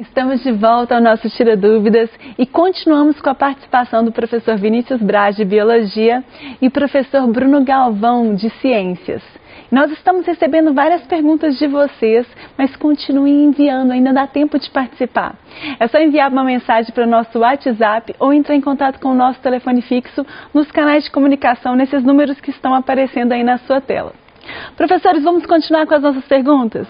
Estamos de volta ao nosso Tira Dúvidas e continuamos com a participação do professor Vinícius Braz, de Biologia, e o professor Bruno Galvão, de Ciências. Nós estamos recebendo várias perguntas de vocês, mas continuem enviando, ainda dá tempo de participar. É só enviar uma mensagem para o nosso WhatsApp ou entrar em contato com o nosso telefone fixo nos canais de comunicação, nesses números que estão aparecendo aí na sua tela. Professores, vamos continuar com as nossas perguntas?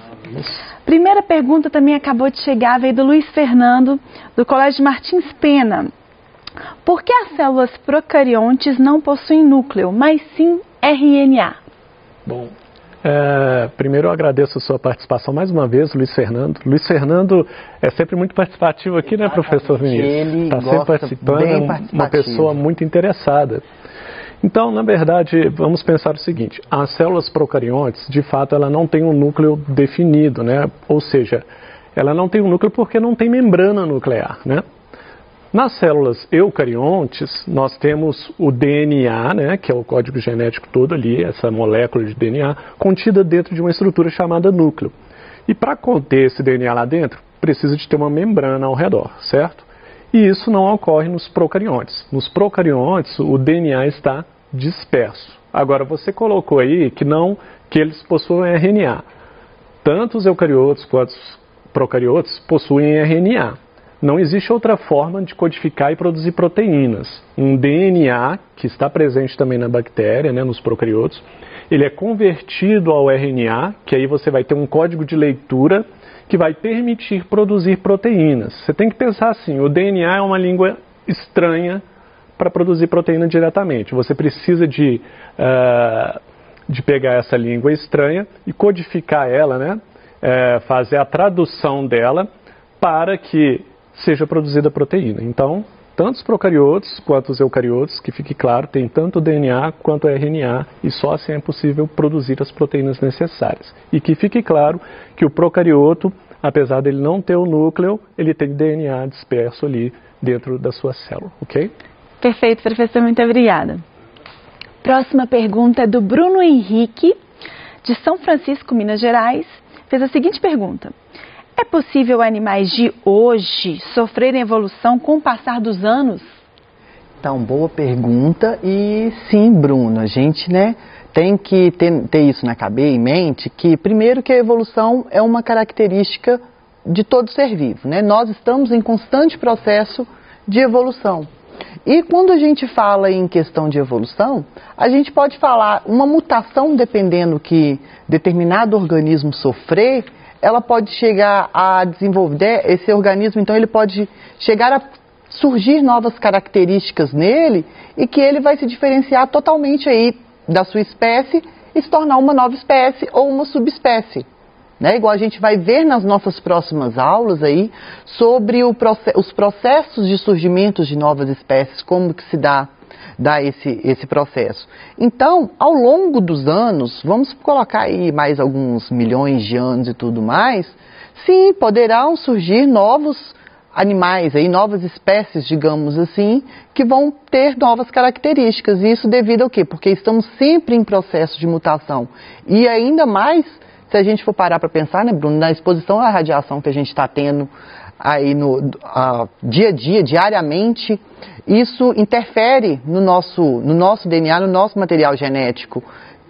Primeira pergunta também acabou de chegar, veio do Luiz Fernando, do Colégio Martins Pena. Por que as células procariontes não possuem núcleo, mas sim RNA? Bom, primeiro eu agradeço a sua participação mais uma vez, Luiz Fernando. Luiz Fernando é sempre muito participativo aqui, né, professor Vinícius? Ele está sempre participando, é uma pessoa muito interessada. Então, na verdade, vamos pensar o seguinte, as células procariontes, de fato, ela não tem um núcleo definido, né? Ou seja, ela não tem um núcleo porque não tem membrana nuclear, né? Nas células eucariontes, nós temos o DNA, né, que é o código genético todo ali, essa molécula de DNA, contida dentro de uma estrutura chamada núcleo. E para conter esse DNA lá dentro, precisa de ter uma membrana ao redor, certo? E isso não ocorre nos procariontes. Nos procariontes, o DNA está disperso. Agora, você colocou aí que eles possuem RNA. Tanto os eucariotos quanto os procariotes possuem RNA. Não existe outra forma de codificar e produzir proteínas. Um DNA, que está presente também na bactéria, né, nos procariotos, ele é convertido ao RNA, que aí você vai ter um código de leitura que vai permitir produzir proteínas. Você tem que pensar assim, o DNA é uma língua estranha para produzir proteína diretamente. Você precisa de pegar essa língua estranha e codificar ela, né? Fazer a tradução dela para que seja produzida proteína. Então, tanto os procariotos quanto os eucariotos, que fique claro, tem tanto DNA quanto RNA e só assim é possível produzir as proteínas necessárias. E que fique claro que o procarioto, apesar dele não ter o núcleo, ele tem DNA disperso ali dentro da sua célula, ok? Perfeito, professor, muito obrigada. Próxima pergunta é do Bruno Henrique, de São Francisco, Minas Gerais, fez a seguinte pergunta. É possível animais de hoje sofrerem evolução com o passar dos anos? Então, boa pergunta. E sim, Bruno, a gente, tem que ter isso na cabeça, em mente, que primeiro que a evolução é uma característica de todo ser vivo, né? Nós estamos em constante processo de evolução. E quando a gente fala em questão de evolução, a gente pode falar uma mutação, dependendo que determinado organismo sofrer, ela pode chegar a desenvolver, esse organismo, então ele pode chegar a surgir novas características nele e que ele vai se diferenciar totalmente aí da sua espécie e se tornar uma nova espécie ou uma subespécie. Né? Igual a gente vai ver nas nossas próximas aulas aí sobre os processos de surgimento de novas espécies, como que se dá esse processo. Então, ao longo dos anos, vamos colocar aí mais alguns milhões de anos e tudo mais, sim, poderão surgir novos animais, aí, novas espécies, digamos assim, que vão ter novas características. E isso devido ao quê? Porque estamos sempre em processo de mutação. E ainda mais, se a gente for parar para pensar, né, Bruno, na exposição à radiação que a gente está tendo aí no dia a dia, diariamente, isso interfere no nosso DNA, no nosso material genético.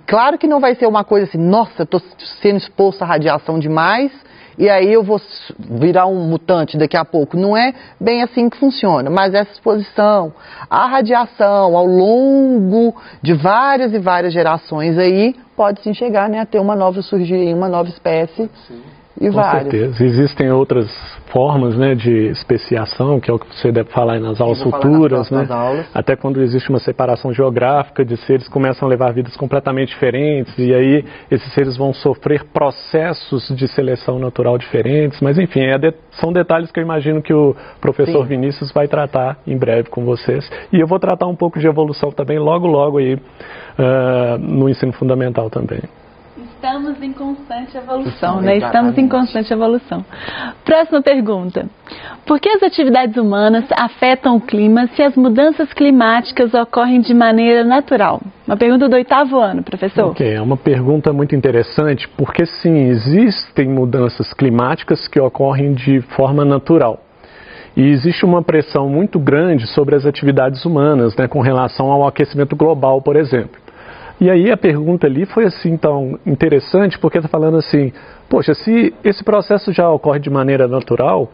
Claro que não vai ser uma coisa assim, nossa, eu estou sendo exposto à radiação demais e aí eu vou virar um mutante daqui a pouco. Não é bem assim que funciona, mas essa exposição à radiação ao longo de várias e várias gerações aí, pode sim chegar, né, a ter uma nova espécie. Sim. E com certeza. Existem outras formas, né, de especiação, que é o que você deve falar nas aulas futuras, né? Até quando existe uma separação geográfica de seres que começam a levar vidas completamente diferentes, e aí esses seres vão sofrer processos de seleção natural diferentes, mas enfim, são detalhes que eu imagino que o professor Vinícius vai tratar em breve com vocês. E eu vou tratar um pouco de evolução também logo aí no ensino fundamental também. Estamos em constante evolução, né? Estamos em constante evolução. Próxima pergunta. Por que as atividades humanas afetam o clima se as mudanças climáticas ocorrem de maneira natural? Uma pergunta do 8º ano, professor. Ok, é uma pergunta muito interessante, porque sim, existem mudanças climáticas que ocorrem de forma natural. E existe uma pressão muito grande sobre as atividades humanas, né, com relação ao aquecimento global, por exemplo. E aí a pergunta ali foi assim tão interessante, porque está falando assim, poxa, se esse processo já ocorre de maneira natural,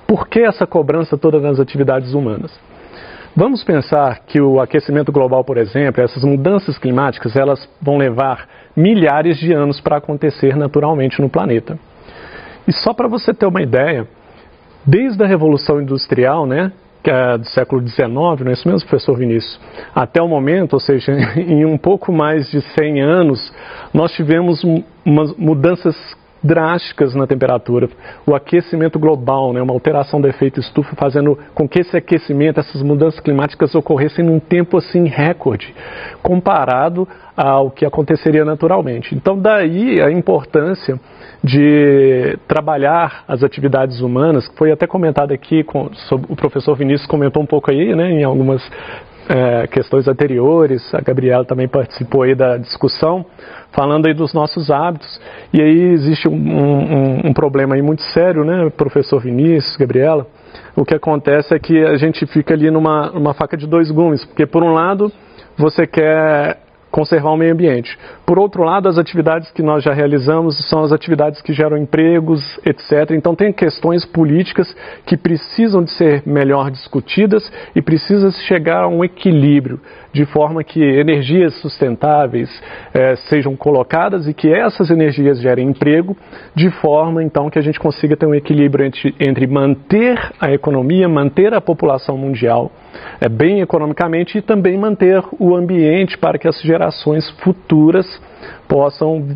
por que essa cobrança toda nas atividades humanas? Vamos pensar que o aquecimento global, por exemplo, essas mudanças climáticas, elas vão levar milhares de anos para acontecer naturalmente no planeta. E só para você ter uma ideia, desde a Revolução Industrial, né, que é do século XIX, não é isso mesmo, professor Vinícius? Até o momento, ou seja, em um pouco mais de 100 anos, nós tivemos mudanças drásticas na temperatura, o aquecimento global, né, uma alteração do efeito estufa, fazendo com que esse aquecimento, essas mudanças climáticas ocorressem num tempo assim recorde, comparado ao que aconteceria naturalmente. Então daí a importância de trabalhar as atividades humanas, que foi até comentado aqui, o professor Vinícius comentou um pouco aí, né, em algumas questões anteriores, a Gabriela também participou aí da discussão, falando aí dos nossos hábitos, e aí existe um problema aí muito sério, né, professor Vinícius, Gabriela. O que acontece é que a gente fica ali numa faca de dois gumes, porque por um lado você quer conservar o meio ambiente. Por outro lado, as atividades que nós já realizamos são as atividades que geram empregos, etc. Então tem questões políticas que precisam de ser melhor discutidas e precisa chegar a um equilíbrio, de forma que energias sustentáveis sejam colocadas e que essas energias gerem emprego, de forma então que a gente consiga ter um equilíbrio entre manter a economia, manter a população mundial bem economicamente e também manter o ambiente para que as gerações futuras possam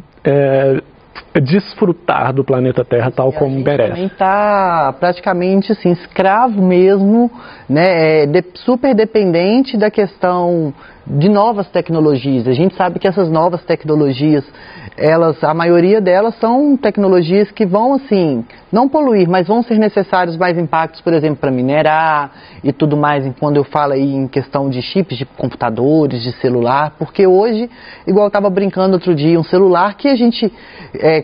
desfrutar do planeta Terra tal como merece. A gente também está praticamente assim, escravo mesmo, né, super dependente da questão de novas tecnologias. A gente sabe que essas novas tecnologias, a maioria delas são tecnologias que vão assim, não poluir, mas vão ser necessários mais impactos, por exemplo, para minerar e tudo mais, quando eu falo aí em questão de chips de computadores, de celular, porque hoje, igual eu estava brincando outro dia, um celular que a gente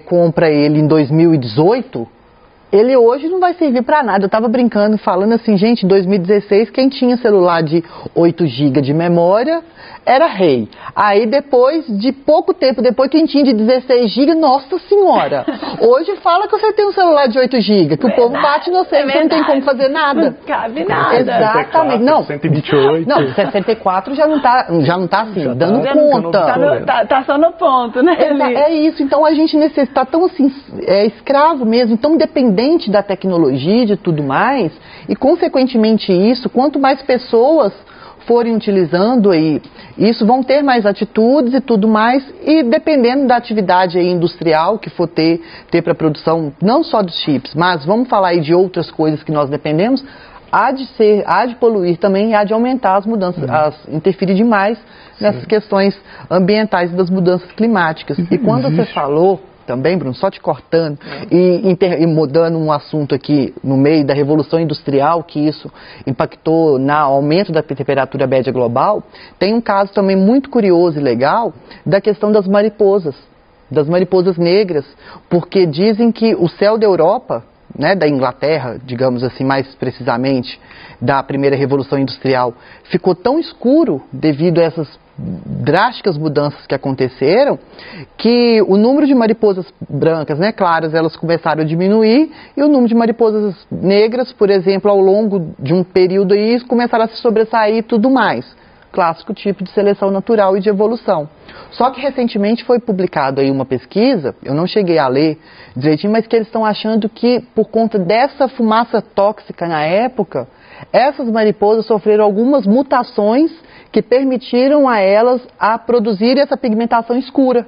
compra ele em 2018, ele hoje não vai servir para nada. Eu estava brincando, falando assim, gente, em 2016, quem tinha celular de 8 GB de memória era rei. Aí depois, de pouco tempo depois, quem tinha de 16 GB, nossa senhora. Hoje fala que você tem um celular de 8 GB, que o povo bate no você, você não tem como fazer nada. Não cabe nada. Exatamente. 64, não, 128. Não, 64 já não tá assim, já dando conta. Tá só no ponto, né? É isso, então a gente está tão assim, escravo mesmo, tão dependente da tecnologia e de tudo mais, e consequentemente isso, quanto mais pessoas forem utilizando aí, isso vão ter mais atitudes e tudo mais, e dependendo da atividade aí industrial que for ter para a produção, não só dos chips, mas vamos falar aí de outras coisas que nós dependemos, há de poluir também, há de aumentar as mudanças, interferir demais nessas questões ambientais das mudanças climáticas. E quando você falou também, Bruno, só te cortando e mudando um assunto aqui no meio da Revolução Industrial, que isso impactou no aumento da temperatura média global, tem um caso também muito curioso e legal da questão das mariposas negras, porque dizem que o céu da Europa, né, da Inglaterra, digamos assim, mais precisamente, da primeira Revolução Industrial, ficou tão escuro devido a essas drásticas mudanças que aconteceram, que o número de mariposas brancas, né, claras, elas começaram a diminuir, e o número de mariposas negras, por exemplo, ao longo de um período aí, começaram a se sobressair e tudo mais. Clássico tipo de seleção natural e de evolução. Só que recentemente foi publicado aí uma pesquisa, eu não cheguei a ler direitinho, mas que eles estão achando que por conta dessa fumaça tóxica na época, essas mariposas sofreram algumas mutações que permitiram a elas a produzir essa pigmentação escura.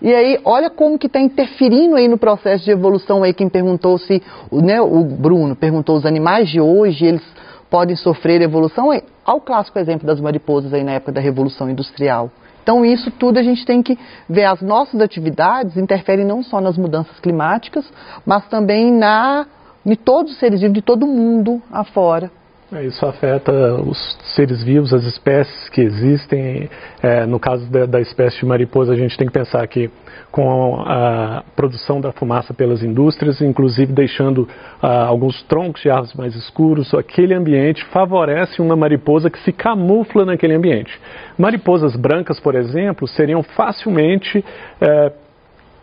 E aí, olha como que está interferindo aí no processo de evolução aí, quem perguntou se, né, o Bruno perguntou, os animais de hoje, eles podem sofrer evolução, ao clássico exemplo das mariposas aí na época da Revolução Industrial. Então, Então, isso tudo a gente tem que ver. As nossas atividades interferem não só nas mudanças climáticas, mas também em todos os seres vivos de todo mundo afora. Isso afeta os seres vivos, as espécies que existem. No caso da espécie de mariposa, a gente tem que pensar que com a produção da fumaça pelas indústrias, inclusive deixando alguns troncos de árvores mais escuros, aquele ambiente favorece uma mariposa que se camufla naquele ambiente. Mariposas brancas, por exemplo, seriam facilmente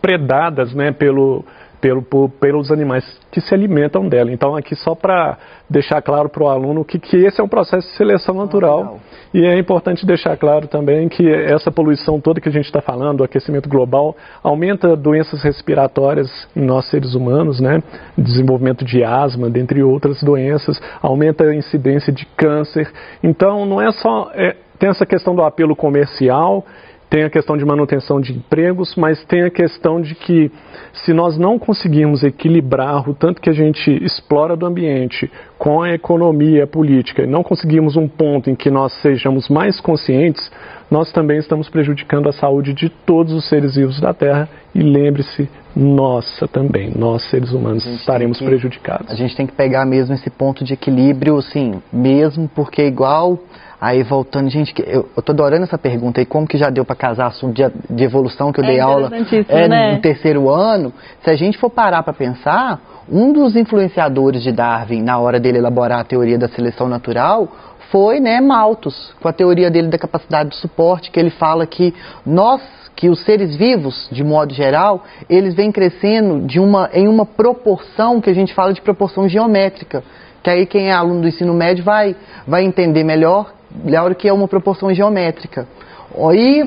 predadas, né, pelos animais que se alimentam dela. Então, aqui só para deixar claro para o aluno que esse é um processo de seleção natural. E é importante deixar claro também que essa poluição toda que a gente está falando, o aquecimento global, aumenta doenças respiratórias em nós seres humanos, né? Desenvolvimento de asma, dentre outras doenças, aumenta a incidência de câncer. Então, não é só... tem essa questão do apelo comercial, tem a questão de manutenção de empregos, mas tem a questão de que se nós não conseguirmos equilibrar o tanto que a gente explora do ambiente com a economia, a política, e não conseguirmos um ponto em que nós sejamos mais conscientes, nós também estamos prejudicando a saúde de todos os seres vivos da Terra. E lembre-se, nossa também, nós seres humanos estaremos prejudicados. A gente tem que pegar mesmo esse ponto de equilíbrio, assim, mesmo porque igual... Aí voltando, gente, eu tô adorando essa pergunta aí, como que já deu para casar assunto de evolução, que eu dei aula né? No 3º ano. Se a gente for parar para pensar, um dos influenciadores de Darwin, na hora dele elaborar a teoria da seleção natural, foi, né, Malthus, com a teoria dele da capacidade de suporte, que ele fala que os seres vivos, de modo geral, eles vêm crescendo em uma proporção que a gente fala de proporção geométrica, que aí quem é aluno do ensino médio vai entender melhor que é uma proporção geométrica. E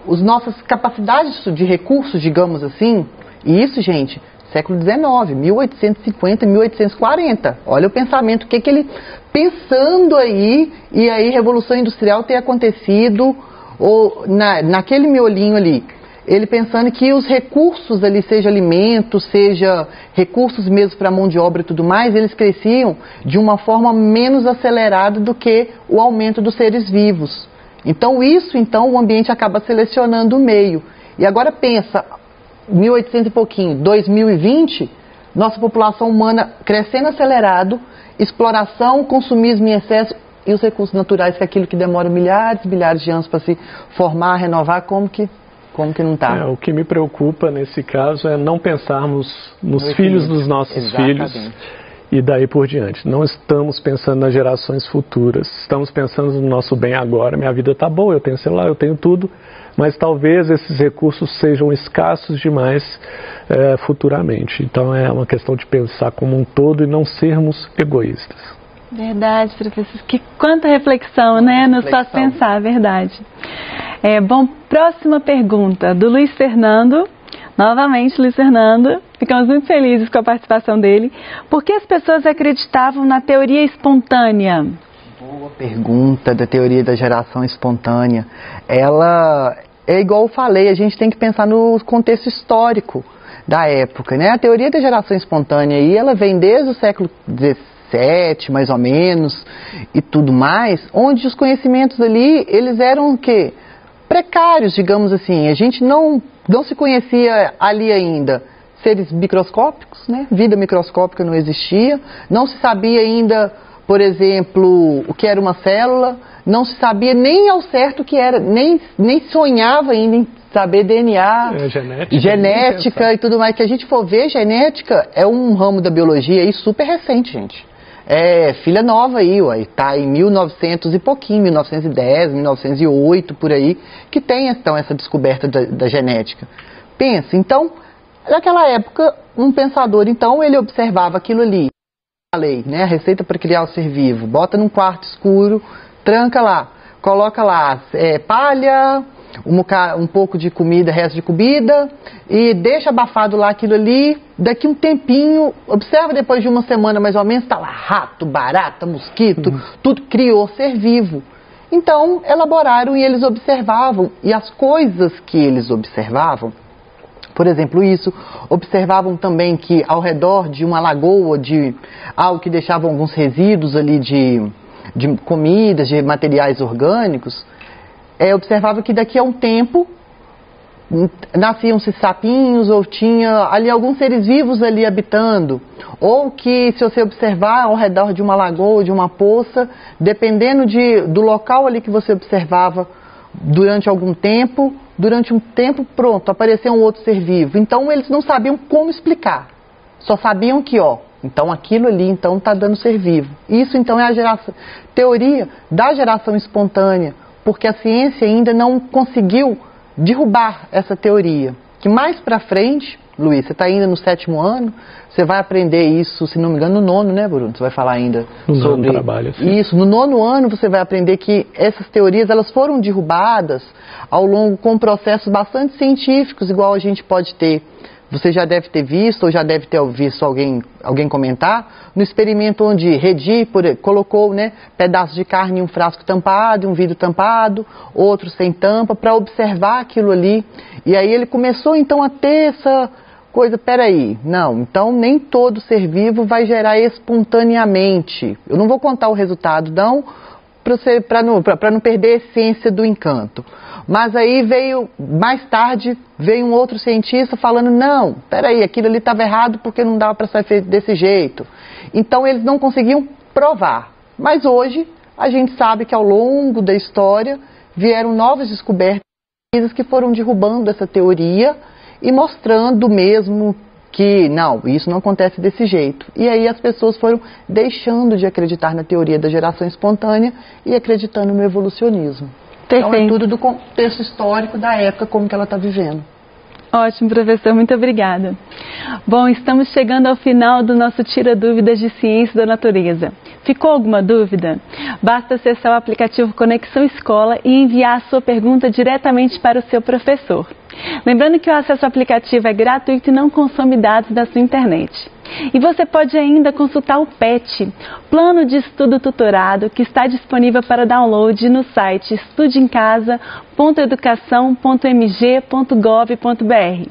as nossas capacidades de recursos, digamos assim, e isso, gente, século XIX, 1850, 1840. Olha o pensamento, o que ele pensando aí, e aí Revolução Industrial ter acontecido, ou naquele miolinho ali, ele pensando que os recursos ali, seja alimentos, seja recursos mesmo para mão de obra e tudo mais, eles cresciam de uma forma menos acelerada do que o aumento dos seres vivos. Então o ambiente acaba selecionando o meio. E agora pensa, 1800 e pouquinho, 2020, nossa população humana crescendo acelerado, exploração, consumismo em excesso, e os recursos naturais, que é aquilo que demora milhares e milhares de anos para se formar, renovar, como que não está? O que me preocupa nesse caso é não pensarmos nos filhos dos nossos filhos e daí por diante. Não estamos pensando nas gerações futuras, estamos pensando no nosso bem agora. Minha vida está boa, eu tenho celular, eu tenho tudo, mas talvez esses recursos sejam escassos demais futuramente. Então é uma questão de pensar como um todo e não sermos egoístas. Verdade, professor. Quanta reflexão, né? Nos faz pensar, verdade. Bom, próxima pergunta, do Luiz Fernando. Novamente, Luiz Fernando. Ficamos muito felizes com a participação dele. Por que as pessoas acreditavam na teoria espontânea? Boa pergunta da teoria da geração espontânea. Ela é igual eu falei, a gente tem que pensar no contexto histórico da época, né? A teoria da geração espontânea aí, ela vem desde o século XVI, mais ou menos, e tudo mais, onde os conhecimentos ali, eles eram o quê? Precários, digamos assim. A gente não se conhecia ali ainda seres microscópicos, né? Vida microscópica não existia, não se sabia ainda, por exemplo, o que era uma célula, não se sabia nem ao certo o que era, nem sonhava ainda em saber DNA, genética e tudo mais. Que a gente for ver, genética é um ramo da biologia aí super recente, gente. Filha nova aí, tá em 1900 e pouquinho, 1910, 1908, por aí, que tem então essa descoberta da genética. Pensa, então, naquela época, um pensador, então, ele observava aquilo ali. Falei, né, a receita para criar o ser vivo, bota num quarto escuro, tranca lá, coloca lá palha, um pouco de comida, resto de comida, e deixa abafado lá aquilo ali. Daqui um tempinho, observa depois de uma semana mais ou menos, está lá rato, barata, mosquito, tudo criou ser vivo. Então, elaboraram e eles observavam, e as coisas que eles observavam, por exemplo, observavam também que ao redor de uma lagoa, de algo que deixava alguns resíduos ali de comidas, de materiais orgânicos, observava que daqui a um tempo nasciam-se sapinhos ou tinha ali alguns seres vivos ali habitando, ou que se você observar ao redor de uma lagoa, de uma poça, dependendo do local ali que você observava durante algum tempo, durante um tempo, pronto, apareceu um outro ser vivo. Então eles não sabiam como explicar, só sabiam que, então aquilo ali então está dando ser vivo. Isso então é a teoria da geração espontânea, porque a ciência ainda não conseguiu derrubar essa teoria, que mais para frente, Luiz, você está ainda no 7º ano, você vai aprender isso, se não me engano, no 9º, né, Bruno? Você vai falar ainda sobre trabalho, sim. Isso. No 9º ano você vai aprender que essas teorias elas foram derrubadas ao longo com processos bastante científicos, igual a gente pode ter. Você já deve ter visto, ou já deve ter visto alguém comentar, no experimento onde Redi colocou, né, pedaços de carne em um frasco tampado, um vidro tampado, outro sem tampa, para observar aquilo ali. E aí ele começou então a ter essa coisa, peraí, não, então nem todo ser vivo vai gerar espontaneamente. Eu não vou contar o resultado, não, para não perder a essência do encanto. Mas aí mais tarde, veio um outro cientista falando, não, peraí, aquilo ali estava errado porque não dava para ser feito desse jeito. Então eles não conseguiam provar. Mas hoje, a gente sabe que ao longo da história, vieram novas descobertas que foram derrubando essa teoria e mostrando mesmo que, não, isso não acontece desse jeito. E aí as pessoas foram deixando de acreditar na teoria da geração espontânea e acreditando no evolucionismo. Perfeito. Então é tudo do contexto histórico da época, como que ela está vivendo. Ótimo, professor, muito obrigada. Bom, estamos chegando ao final do nosso Tira Dúvidas de Ciência da Natureza. Ficou alguma dúvida? Basta acessar o aplicativo Conexão Escola e enviar a sua pergunta diretamente para o seu professor. Lembrando que o acesso ao aplicativo é gratuito e não consome dados da sua internet. E você pode ainda consultar o PET, Plano de Estudo Tutorado, que está disponível para download no site estudeemcasa.educação.mg.gov.br.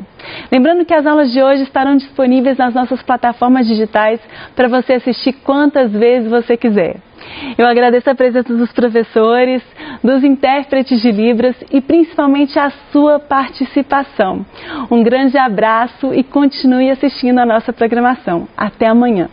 Lembrando que as aulas de hoje estarão disponíveis nas nossas plataformas digitais para você assistir quantas vezes você quiser. Eu agradeço a presença dos professores, dos intérpretes de Libras e principalmente a sua participação. Um grande abraço e continue assistindo a nossa programação. Até amanhã.